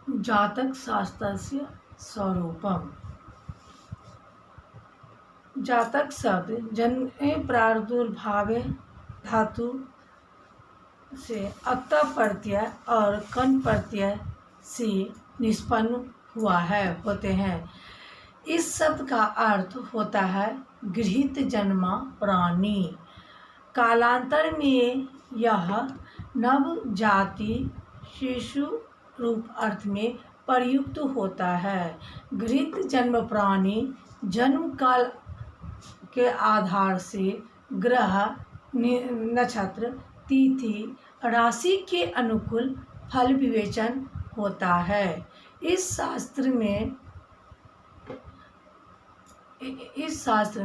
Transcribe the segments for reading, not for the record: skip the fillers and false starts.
जातक शास्त्रस्य स्वरूपम। जातक शब्द जन्मे प्रादुर्भावे धातु से अत प्रत्यय और कन प्रत्यय से निष्पन्न होते हैं। इस शब्द का अर्थ होता है गृहीत जन्मा प्राणी। कालांतर में यह नवजाति शिशु रूप अर्थ में प्रयुक्त होता है। गृहीत जन्म प्राणी जन्म काल के आधार से ग्रह नक्षत्र तिथि राशि के अनुकूल फल विवेचन होता है। इस शास्त्र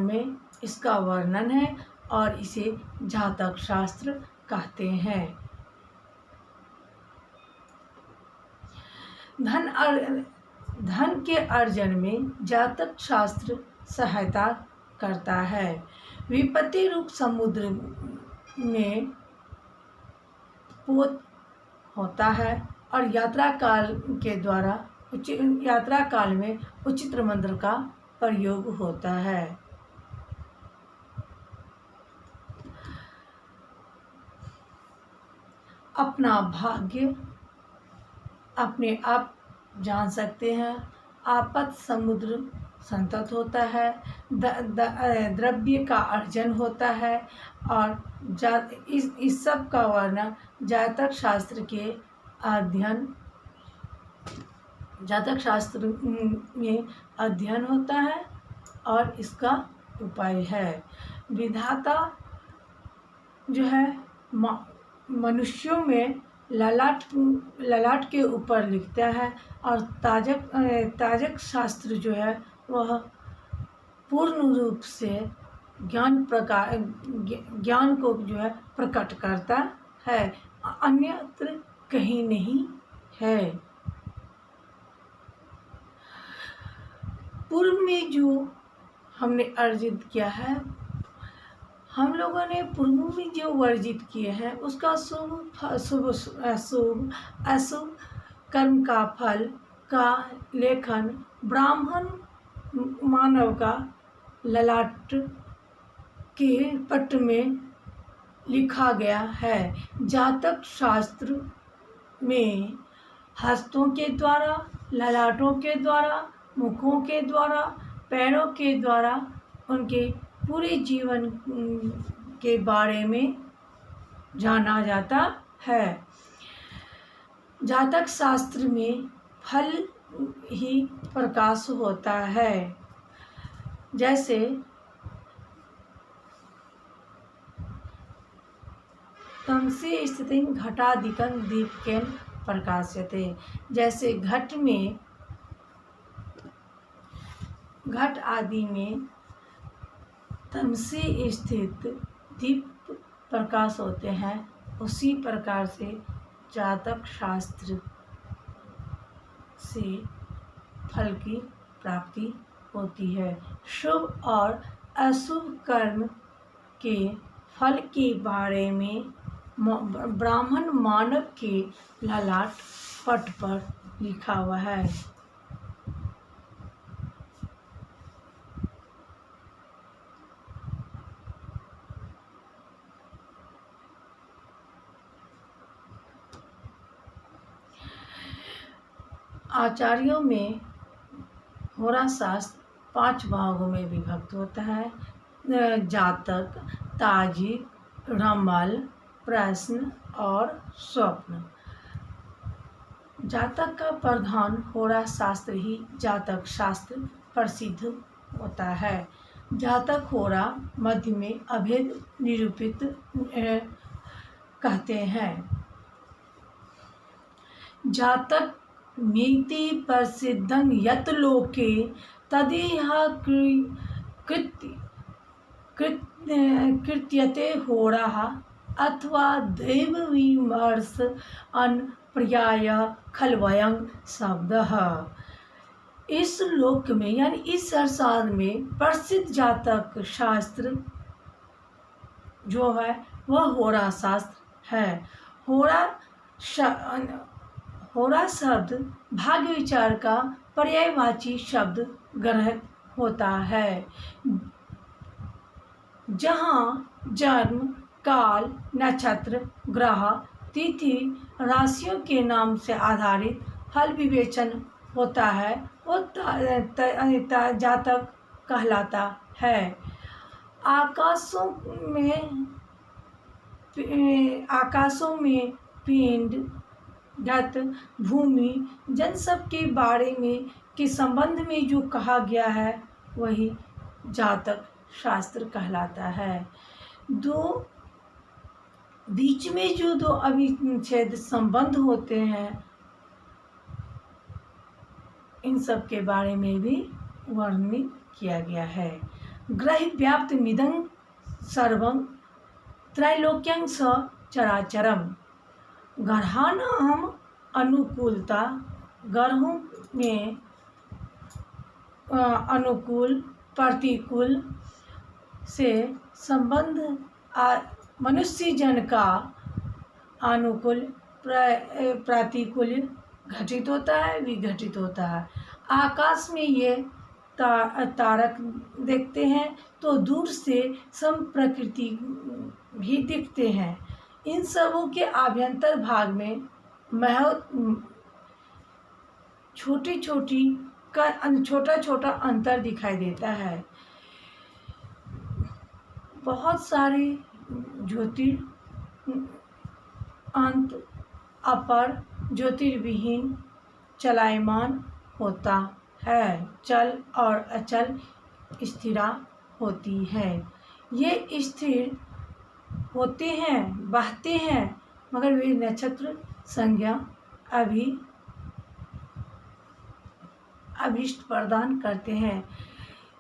में इसका वर्णन है और इसे जातक शास्त्र कहते हैं। धन के अर्जन में जातक शास्त्र सहायता करता है। विपत्ति रूप समुद्र में पोत होता है और यात्रा काल में उचित मंत्र का प्रयोग होता है। अपना भाग्य अपने आप जान सकते हैं। आपत समुद्र संतत होता है। द्रव्य का अर्जन होता है और इस सब का वर्णन जातक शास्त्र में अध्ययन होता है और इसका उपाय है। विधाता जो है मनुष्यों में ललाट के ऊपर लिखता है और ताजक शास्त्र जो है वह पूर्ण रूप से ज्ञान को जो है प्रकट करता है, अन्यत्र कहीं नहीं है। पूर्व में जो हमने अर्जित किया है, हम लोगों ने पूर्व में जो वर्जित किए हैं उसका अशुभ कर्म का फल का लेखन ब्राह्मण मानव का ललाट के पट में लिखा गया है। जातक शास्त्र में हस्तों के द्वारा, ललाटों के द्वारा, मुखों के द्वारा, पैरों के द्वारा उनके पूरे जीवन के बारे में जाना जाता है। जातक शास्त्र में फल ही प्रकाश होता है। जैसे तमसी स्थिति घटाधिकं दीपकेन प्रकाश्यते। जैसे घट आदि में तमसी स्थित दीप प्रकाश होते हैं, उसी प्रकार से जातक शास्त्र से फल की प्राप्ति होती है। शुभ और अशुभ कर्म के फल के बारे में ब्राह्मण मानव के ललाट पट पर लिखा हुआ है। आचार्यों में होरा शास्त्र 5 भागों में विभक्त होता है। जातक, ताजिक, रमल, प्रश्न और स्वप्न। जातक का प्रधान होरा शास्त्र ही जातक शास्त्र प्रसिद्ध होता है। जातक होरा मध्य में अभेद निरूपित कहते हैं। जातक नीति प्रसिद्धं यत लोके तदिह कृत्यते होराः अथवा दैव विमर्श अनपर्याय खलवयं शब्दः। इस लोक में यानी इस संसार में प्रसिद्ध जातक शास्त्र जो है वह होरा शास्त्र है। होरा शब्द भाग्य विचार का पर्यायवाची शब्द ग्रह होता है, जहाँ जन्म काल, नक्षत्र, ग्रह, तिथि, राशियों के नाम से आधारित फल विवेचन होता है, वो जातक कहलाता है। आकाशों में पिंड, घट, भूमि, जन सब के बारे में के संबंध में जो कहा गया है वही जातक शास्त्र कहलाता है। बीच में जो दो अविच्छेद संबंध होते हैं, इन सब के बारे में भी वर्णित किया गया है। ग्रह व्याप्त मिदं सर्वं त्रैलोक्यं स चराचरम। ग्रहाणाम अनुकूलता, ग्रहों में अनुकूल प्रतिकूल से संबंध मनुष्य जन का अनुकूल प्रतिकूल घटित होता है, विघटित होता है। आकाश में ये तारक देखते हैं तो दूर से सम प्रकृति भी दिखते हैं। इन सबों के आभ्यंतर भाग में छोटा छोटा अंतर दिखाई देता है। बहुत सारे अंत अपर ज्योतिर्विहीन चलायमान होता है, चल और अचल स्थिरा होती है। ये स्थिर होते हैं, बहते हैं, मगर वे नक्षत्र संज्ञा अभिष्ट प्रदान करते हैं।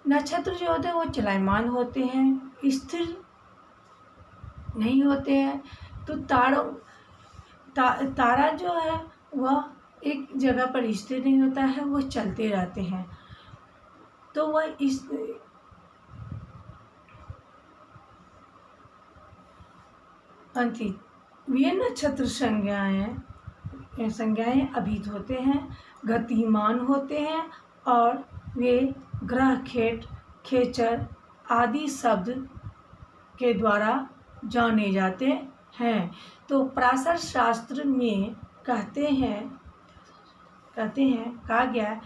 नक्षत्र जो होते हैं वो चलायमान होते हैं, स्थिर नहीं होते हैं। तो तारा जो है वह एक जगह पर स्थिर नहीं होता है, वो चलते रहते हैं। तो वह वे नक्षत्र संज्ञाएं अभित होते हैं, गतिमान होते हैं और वे ग्रह, खेट, खेचर आदि शब्द के द्वारा जाने जाते हैं। तो पराशर शास्त्र में कहा गया है,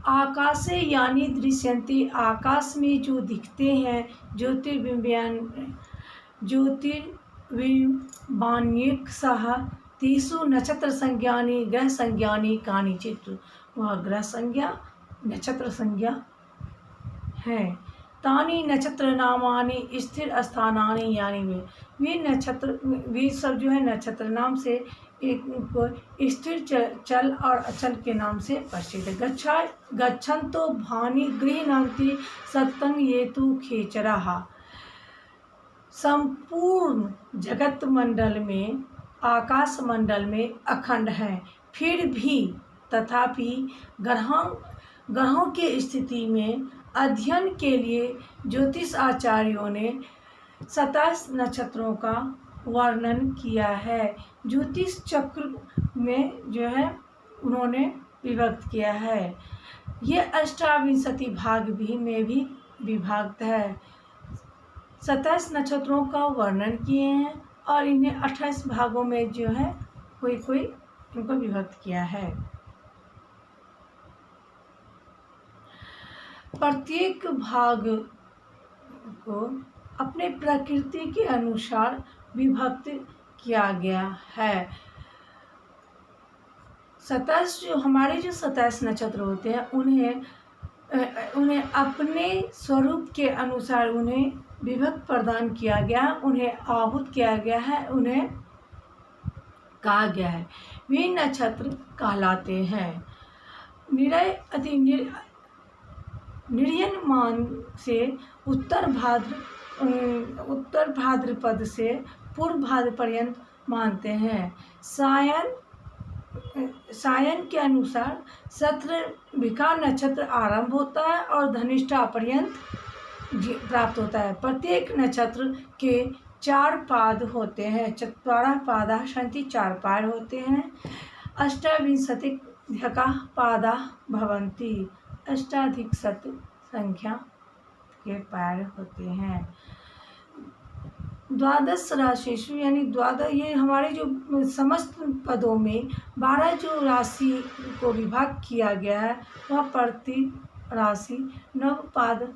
आकाशे यानी दृश्यन्ते, आकाश में जो दिखते हैं, ज्योतिर्विमान्यक सह तेषु नक्षत्र संज्ञानि ग्रह संज्ञानि कानिचित्। वह ग्रह संज्ञा नक्षत्र संज्ञा है। तानि नक्षत्र नामानि स्थिर स्थानानि, यानी वे सब जो है नक्षत्र नाम से एक स्थिर चल और अचल के नाम से प्रसिद्ध है। गच्छन्तो भानि गृह्णान्ति सत्तं ये तु खेचराः। संपूर्ण जगत मंडल में, आकाश मंडल में अखंड है, फिर भी तथापि ग्रहों के स्थिति में अध्ययन के लिए ज्योतिष आचार्यों ने 27 नक्षत्रों का वर्णन किया है। ज्योतिष चक्र में जो है उन्होंने विभक्त किया है। ये अष्टाविंशति भाग में भी विभक्त है। 27 नक्षत्रों का वर्णन किए हैं और इन्हें 28 भागों में जो है कोई इनको विभक्त किया है। प्रत्येक भाग को अपने प्रकृति के अनुसार विभक्त किया गया है। 27 नक्षत्र होते हैं, उन्हें अपने स्वरूप के अनुसार उन्हें विभक्त प्रदान किया गया, उन्हें आहूत किया गया है, उन्हें कहा गया है। वे नक्षत्र कहलाते हैं। निर्यन मान से उत्तर भाद्रपद से पूर्व भाद्र पर्यंत मानते हैं। सायन के अनुसार शतभिषा नक्षत्र आरंभ होता है और धनिष्ठा पर्यंत प्राप्त होता है। प्रत्येक नक्षत्र के 4 पाद होते हैं, 4 पादा सन्ति, 4 पैर होते हैं। अष्टाविंशतिः पादाः भवन्ति। अष्टाधिक शत संख्या के पैर होते हैं। द्वादश राशिषु यानी ये हमारे जो समस्त पदों में 12 जो राशि को विभाग किया गया है वह प्रति राशि 9 पाद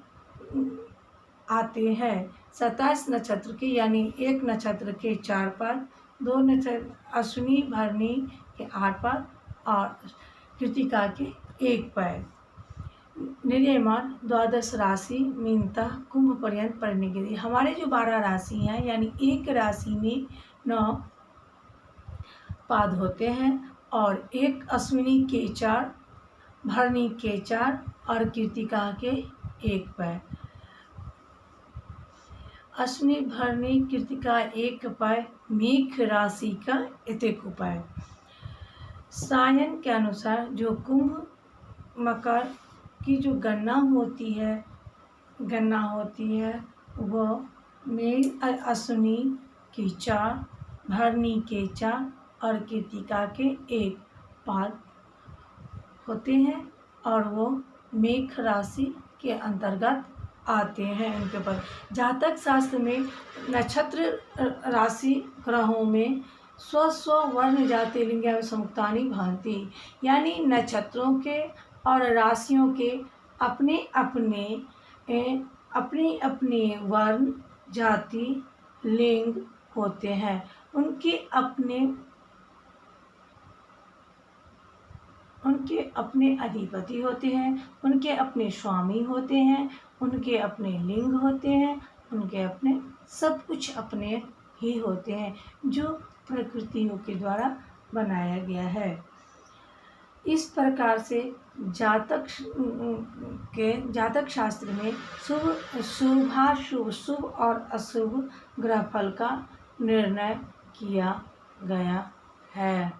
आते हैं। 27 नक्षत्र के यानी एक नक्षत्र के 4 पाद, 2 नक्षत्र अश्विनी भरणी के 8 पाद और कृतिका के 1 पैर। निर्यमान द्वादश राशि मीनता कुंभ पर्यंत पढ़ने के लिए हमारे जो 12 राशि हैं यानी एक राशि में 9 पाद होते हैं और एक अश्विनी के 4, भरणी के 4 और कृतिका के 1 पैर। अश्विनी भरणी कृतिका 1 पैर, मेघ राशि का 1 पैर। सायन के अनुसार जो कुंभ मकर की जो गणना होती है वह मेघ अश्विनी के 4, भरणी के 4 और कृतिका के 1 पाद होते हैं और वो मेघ राशि के अंतर्गत आते हैं। उनके ऊपर जातक शास्त्र में नक्षत्र राशि ग्रहों में स्व वर्ण जाति लिंग समुक्तानि भांति यानी नक्षत्रों के और राशियों के अपने अपने वर्ण जाति लिंग होते हैं। उनके अपने अधिपति होते हैं, उनके अपने स्वामी होते हैं, उनके अपने लिंग होते हैं, उनके अपने सब कुछ अपने ही होते हैं जो प्रकृतियों के द्वारा बनाया गया है। इस प्रकार से जातक शास्त्र में शुभ और अशुभ ग्रहफल का निर्णय किया गया है।